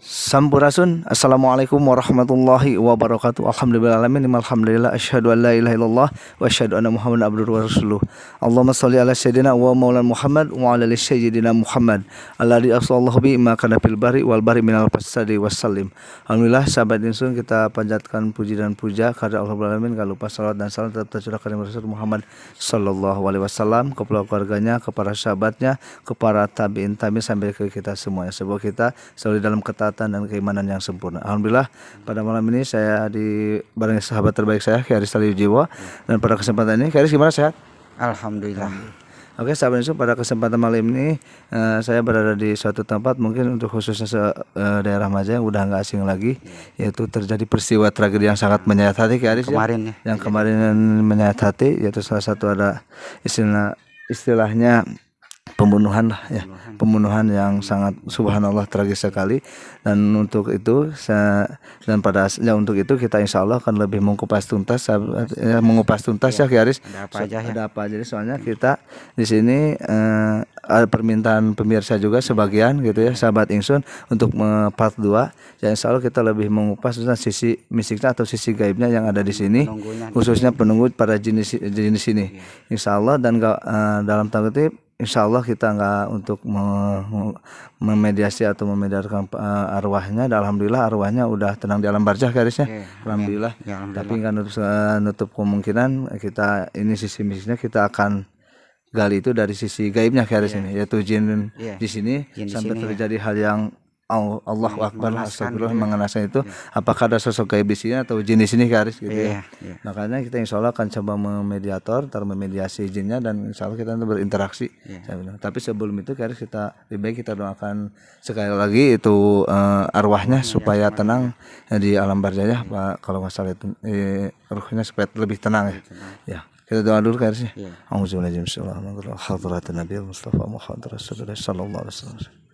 Sampurasun. Assalamualaikum warahmatullahi wabarakatuh. Alhamdulillahirabbil alamin. Alhamdulillah asyhadu an la ilaha illallah wa asyhadu anna Muhammadan abduhu wa rasuluh. Allahumma shalli ala sayyidina wa maulana Muhammad wa ala ali sayyidina Muhammad alladzi arsalallahu bi ma kana fil bari wal bari minal fasadi wassalim. Alhamdulillah sahabat insun, kita panjatkan puji dan puja kepada Allah Rabbul alamin. Gak lupa salawat dan salam tetap tercurahkan kepada Rasul Muhammad sallallahu alaihi wasallam, kepada keluarganya, kepada sahabatnya, kepada tabi'in sampai ke kita semuanya. Semoga kita selalu dalam ketaatan dan keimanan yang sempurna. Alhamdulillah pada malam ini saya dibarengi sahabat terbaik saya, Kharis Tali Jiwa, dan pada kesempatan ini Kharis gimana, sehat? Alhamdulillah. Oke sahabat itu, pada kesempatan malam ini saya berada di suatu tempat mungkin untuk khususnya daerah Majaya yang udah nggak asing lagi, yaitu terjadi peristiwa tragedi yang sangat menyayat hati Kharis Kemarin yang kemarin menyayat hati, yaitu salah satu ada istilahnya pembunuhan lah ya, pembunuhan yang sangat subhanallah tragis sekali. Dan untuk itu untuk itu kita insya Allah akan lebih mengupas tuntas ya Kiaris, ada apa aja soalnya kita di sini ada permintaan pemirsa juga sebagian gitu ya, sahabat Ingsun, untuk part 2 ya. Insya Allah kita lebih mengupas tentang sisi mistiknya atau sisi gaibnya yang ada di sini, khususnya penunggu para jenis ini insya Allah. Dan dalam tanda kutip insya Allah kita nggak untuk memediasi atau memediarkan arwahnya. Dan alhamdulillah arwahnya udah tenang di alam barzah garisnya, alhamdulillah. Tapi nggak nutup kemungkinan kita ini sisi mistiknya kita akan gali itu dari sisi gaibnya garis ini, yaitu jin di sini sampai terjadi hal yang Allahu Akbar, astagfirullah, mengenaskan itu. Apakah ada sosok gaib di sini atau jin di sini Karis gitu ya. Makanya kita insya Allah akan coba memediasi jinnya, dan insya Allah kita berinteraksi. Tapi sebelum itu Karis, kita lebih baik kita doakan sekali lagi itu arwahnya supaya tenang di alam barzah Pak. Kalau nggak salah itu ruhnya supaya lebih tenang ya. Kita doa dulu Karis ya. Auzubillahi minasyaitonir rajim. Hadratin Nabi Mustafa Muhammad Rasulullah sallallahu alaihi wasallam.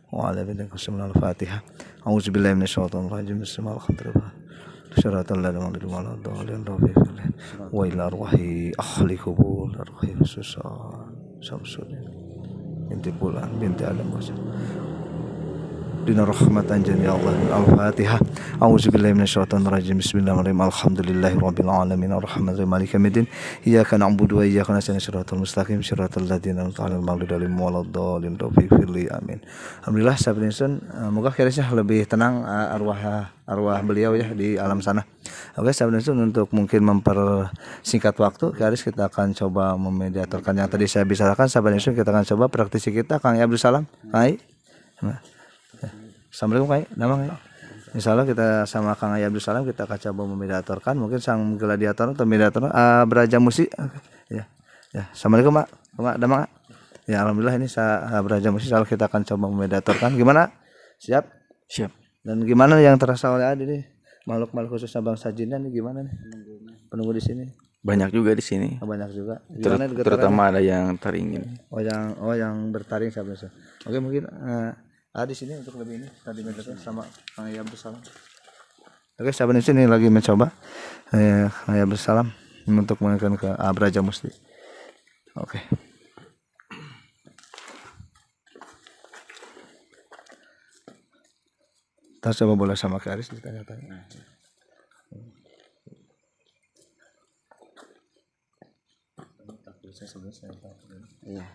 وعلى بدن قسم الفاتحة. أعوذ بالله من الشيطان الرجيم. بسم الله الرحمن الرحيم. شرعة الله لمن ولا ضالين وإلى أرواح أهل قبول أرواح سوسان شمسون بنت بولان بنت آدم Dina rahmatan jami'a Allah. Al-Fatihah. A'udzubillahi minasyaitonir rajim. Bismillahirrahmanirrahim. Alhamdulillahirabbil alamin arrahmanirrahim maliki yaumiddin. Iyyaka na'budu wa iyyaka nasta'in shiratal mustaqim shiratal ladzina an'amta 'alaihim ghairil maghdubi 'alaihim waladdallin. Amin. Alhamdulillah sahabat insun, moga kiranya lebih tenang arwah beliau ya di alam sana. Oke sahabat insun, untuk mungkin mempersingkat waktu Karis, kita akan coba memediatorkan yang tadi saya bicarakan. Sahabat insun, kita akan coba praktisi kita Kang Abdul Salam. Hai. Assalamualaikum Kang, nama Kang. Insyaallah kita sama Kang Abdul Salam kita akan coba memediatorkan mungkin sang gladiator atau mediator Braja Musi ya. Assalamualaikum Pak. Nama ya, alhamdulillah ini Braja Musi. Insyaallah kita akan coba memediatorkan. Gimana? Siap? Dan gimana yang terasa oleh Adi nih? Makhluk-makhluk khususnya bangsa jinnya nih gimana nih? Penunggu di sini. Banyak juga di sini. Banyak juga. Terutama ada yang taringin. yang bertaring sahabat. Oke, mungkin di sini untuk lebih ini tadi mencoba sama Kang Abdul Salam. Oke, sahabat di sini lagi mencoba Kang Abdul Salam untuk mengenalkan ke Braja Musti. Oke. Kita coba boleh sama Karis ditanya-tanya. Iya.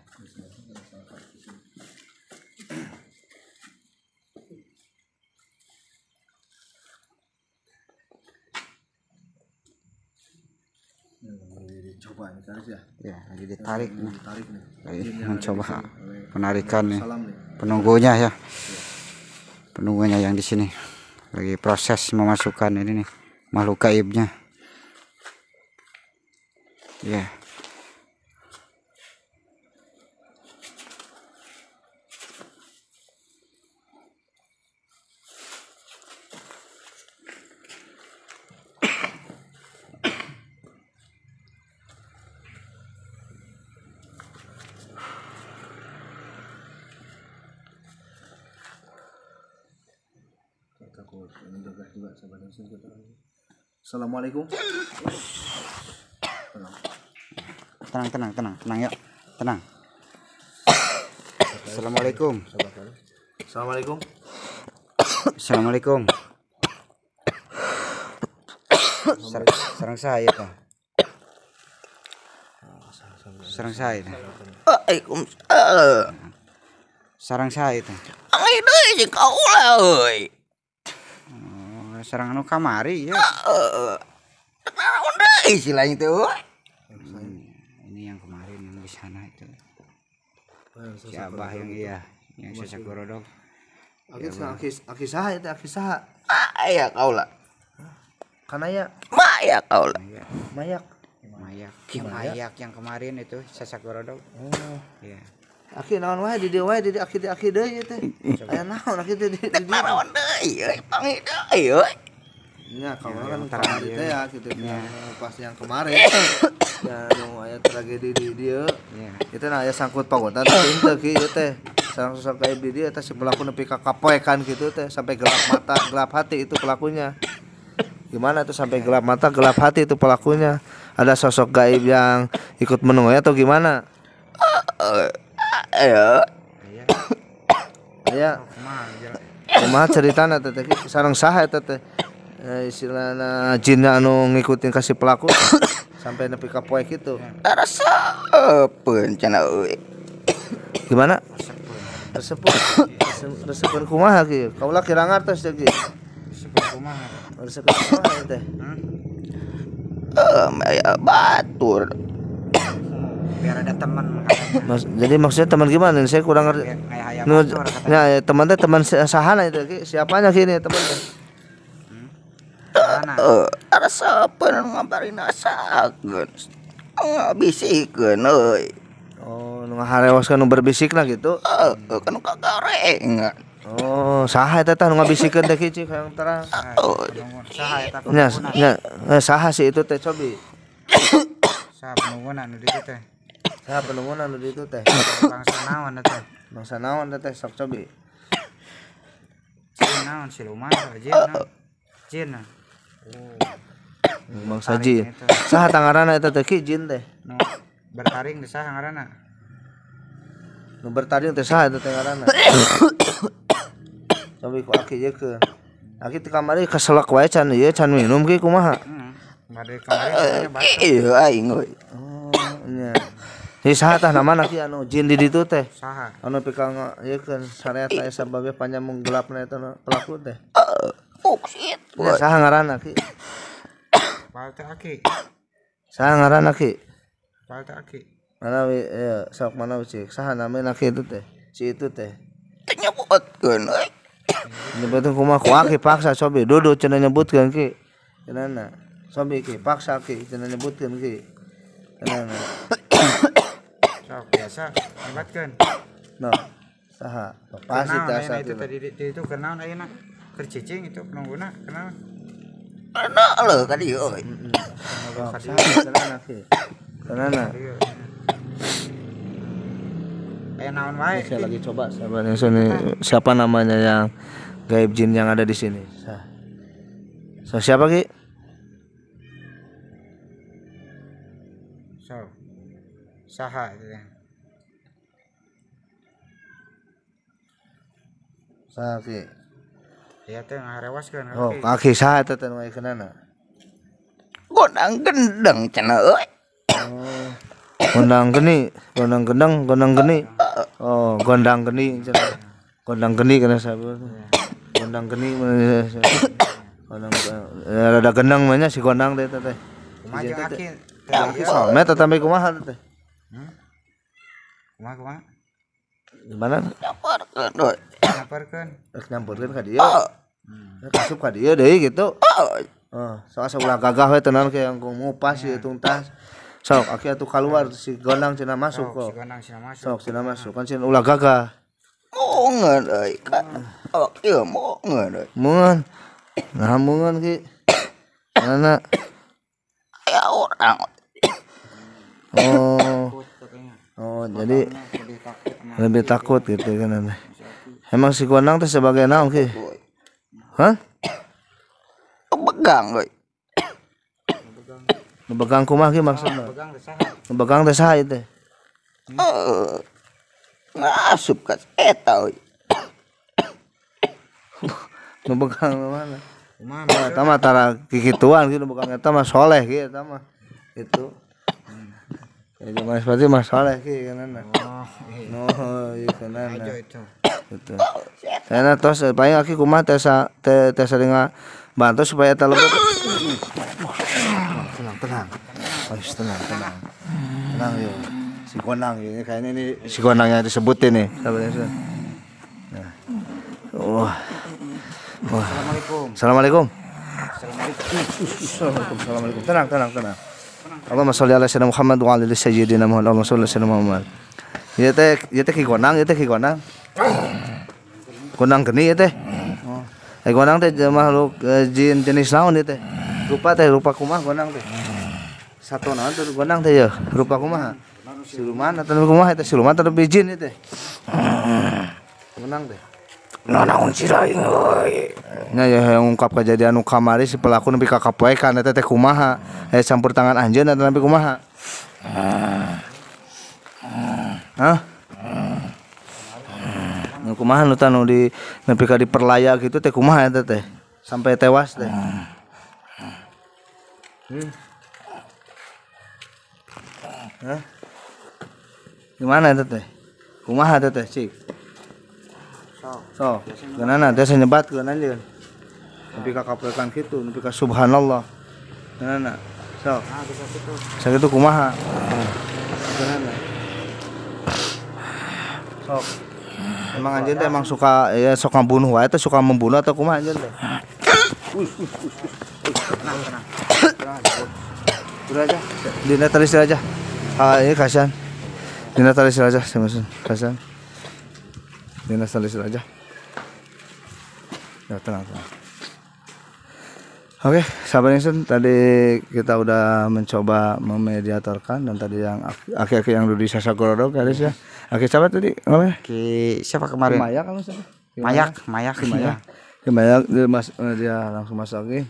Coba ini Karis ya. Ya, lagi ditarik nih. Lagi mencoba menarikan nih penunggunya ya. Penunggunya yang di sini lagi proses memasukkan ini nih makhluk gaibnya. Ya. Assalamualaikum. Tenang ya. Tenang. Assalamualaikum. Assalamualaikum. Assalamualaikum. Sarang saya ta. Sarang saya ta. Waalaikumsalam. Sarang saya ta. Ang deui jeung kaula euy. Oh, sarang anu kamari ya. Naon deui si lain teh euy? Ini yang kemarin yang di sana itu. Si Abah yang yang Sasak Gorodok. Aki saha itu aki saha? Aya kaula. Kana ya Maya kaula. mayak. Mayak yang kemarin itu Sasak Gorodok. Oh. Iya. Aki naon wae di dieu wae di aki deui teh. Aya naon aki di dieu. Naon deui euy? Pangi deui euy. Nya kawan kan terakhir. teh ya gitu pas yang kemarin. Ya nu aya tragedi di dieu. Iya. Itu nah aya sangkut pautan teh teu ki ieu teh. Sareng sosok gaib di dieu teh si pelaku nepi ka kapoekan gitu teh sampai gelap mata, gelap hati itu pelakunya. Gimana tuh sampai gelap mata, gelap hati itu pelakunya? Ada sosok gaib yang ikut menemui atau gimana? Ayo. Ya, kumaha ceritana teh teh sareng saha eta teh? Istilahna jinna anu ngikutin kasih pelaku sampai nepi ka poe kitu. Rasaeun cenah euy. Gimana? Resepkeun kumaha kieu? Kaula kira ngartos teh kieu. Resepkeun kumaha teh? Aya batur. Biar ada teman Jadi maksudnya teman gimana? Saya kurang ngerti. Ya, teman teh teman sahana itu ki? Siapanya kini teman teh? Rasaeun ngabarina sakeun. Ngabisikeun euy. Oh, nu ngaharewaskeun nu berbisikna gitu. Kan kagarengan. Oh, saha eta teh nu ngabisikeun teh kieu yang terang. saha eta Nya saha sih itu teh cobi. saha penunggunan nu ditu teh. Saha penunggunan nu ditu teh. Bangsa naon eta? Bangsa naon teh sok cobi. Jin naon siluman jin naon? Jin. Bangsa jin. Saha tangarana eta teh ki jin teh. Nu bertaring di saha ngaranna? Nu bertaring teh saha eta teh ngaranna? Cobi ku aki yekeun. Aki teh kamari keselak wae can ieu can minum ki kumaha? Bade kemarin baca. Iya aing euy. Oh, nya. Jadi saha tah namana ki anu jin di ditu teh? Saha? Anu pikang yekeun sareat aya sababnya panjang menggelapna eta pelaku teh. Uksit. Ya saha ngaranna ki? Balte aki. Saha ngaranna ki? Balte aki. Mana sok mana cik saha namanya ki itu teh? Si itu teh. Nyebutkeun euy. Nyebutkeun kumaha ku aki paksa sobi dudu cenah nyebutkeun ki. Cenana. Sobi ki paksa ki cenah nyebutkeun ki. Cenana. Sok biasa hebatkeun. No. Saha? Pasti asa itu tadi itu kenaon ayeuna? Keur cicing itu penungguna kenaon? Ana leuh ka dieu euy. Saha cenana ki? Cenana. Aya naon wae? Saya lagi coba siapa namanya yang gaib jin yang ada di sini. So, siapa ki? So. Saha itu teh? Saha ki? Ya teh ngaharewaskeun Oh, kaki saha eta teh nu kenana? Gondang gendeng cenah euy. Oh. Gondang geni. Oh, gondang geni cenah. Gondang geni kana saha? Gondang geni gondang rada gendang mah nya si gondang teh teh. Kumaha jeung aki? Aki somet tambe kumaha teh? Kumaha? Gimana? Nyaparkeun euy. Nyaparkeun. Nyampurkeun ka dieu. Kasup ka dieu deui gitu. Soal ulah gagah we tenan ke yang ngupas ieu tuntas. Sok aki atuh keluar si gondang cenah masuk kok. Si gondang cenah masuk. Sok cenah masuk kan cenah ulah gagah. Mungeun euy kan. Awak ieu mungeun euy. Mungeun. Nah mungeun ki. Mana? Aya orang. Oh, jadi lebih takut gitu kan. Emang si gondang teh sebagai naon ki? Hah? Begang euy. Begang kumaha ki maksudna? Begang teh saha? Begang teh saha ieu teh? Ngasup ka eta euy. Nu begang mana? Eta mah tara kikituan gitu begang eta mah soleh kieu eta mah. Itu. Ya zaman seperti mah soleh kieu kana. Oh, ieu kana. Gitu. Karena tos paling aki kumaha teh sering bantu supaya eta lembut. Tenang. Tenang ya. Si Konang ini kayaknya ini si Konangnya disebutin nih. Sabarnya. Nah. Wah. Assalamualaikum. Assalamualaikum. Tenang. Allahumma sholli ala sayyidina Muhammad wa ala ali sayyidina Muhammad. Allahumma sholli ala sayyidina Muhammad. Ieu teh ki Konang. Konang geni teh. Oh. Konang teh makhluk jin jenis naon ieu teh? Rupa kumaha konang teh? Satona teh konang teh ya, rupa kumaha? Siluman atau kumaha teh? Siluman atau jin ieu teh? Konang teh. Naon ciraing euy. Nya ya ngungkap kejadian nu kamari si pelaku nepi ka kapoekan eta teh kumaha? Campur tangan anjeun atau nepi kumaha? Hah? Nu kumaha nu tanu di nepi ka diperlaya gitu teh kumaha eta teh sampai tewas teh. Hah? Gimana eta teh? Kumaha eta teh, Cik? So, geunana teh senyebat geunana anjeun. Nepi ka kapoekan kitu, nepi ka subhanallah. Geunana. So. Sakitu kumaha? Geunana. Sok. Emang anjeun teh emang suka ya sok ngabunuh wae teh suka membunuh atau kumaha anjeun teh? Tenang. Udah aja. Dina taris aja. Ini kasihan. Dina taris aja sama kasihan. Dina taris aja. Ya tenang. Oke, sahabat Insun, tadi kita udah mencoba memediatorkan dan tadi yang aki-aki yang duduk di Sasagorodok gadis ya. Aki siapa tadi namanya? Siapa kemarin? Mayak kalau siapa? Mayak. Dia langsung masuk lagi.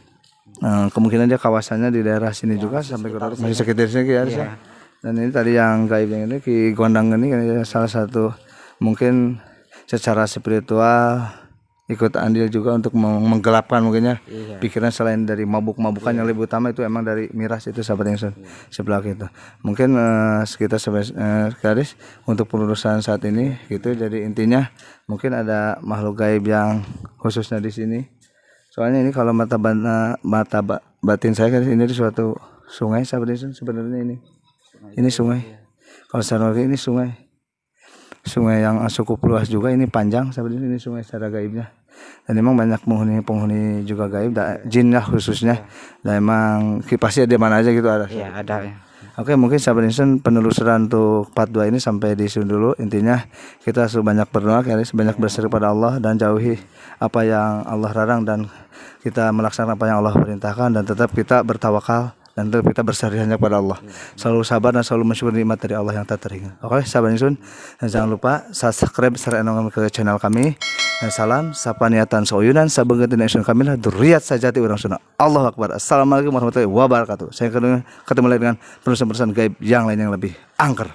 Kemungkinan dia kawasannya di daerah sini juga sampai Gorodok masih sekitar sini ya. Dan ini tadi yang gaib yang ini Ki Gondang ini salah satu mungkin secara spiritual ikut andil juga untuk menggelapkan mungkinnya pikiran selain dari mabuk-mabukan yang lebih utama itu emang dari miras itu sahabat yang sebelah kita. Mungkin kita garis untuk pelurusan saat ini gitu. Jadi intinya mungkin ada makhluk gaib yang khususnya di sini. Soalnya ini kalau mata batin saya kan ini suatu sungai sahabat yang sebenarnya ini. Ini sungai. Kalau secara ini sungai yang cukup luas juga, ini panjang sebenarnya ini sungai secara gaibnya. Dan memang banyak penghuni juga gaib, jin lah khususnya. Dan emang pasti ada mana aja gitu ada. Iya, ada ya. Oke, mungkin sahabat Insun penelusuran untuk part 2 ini sampai di sini dulu. Intinya kita harus banyak berdoa, banyak berseru pada Allah dan jauhi apa yang Allah larang dan kita melaksanakan apa yang Allah perintahkan dan tetap kita bertawakal dan tetap kita bersandar hanya kepada Allah. Selalu sabar dan selalu mensyukuri nikmat dari Allah yang tak terhingga. Oke, sahabat Insun, jangan lupa subscribe serta ke channel kami. Salam sapaniatan soyunan sabeungeutna Insun kami lah dzurriyyat sajati urang sunnah. Allahu akbar. Assalamualaikum warahmatullahi wabarakatuh. Saya ketemu lagi dengan penulisan gaib yang lain yang lebih angker.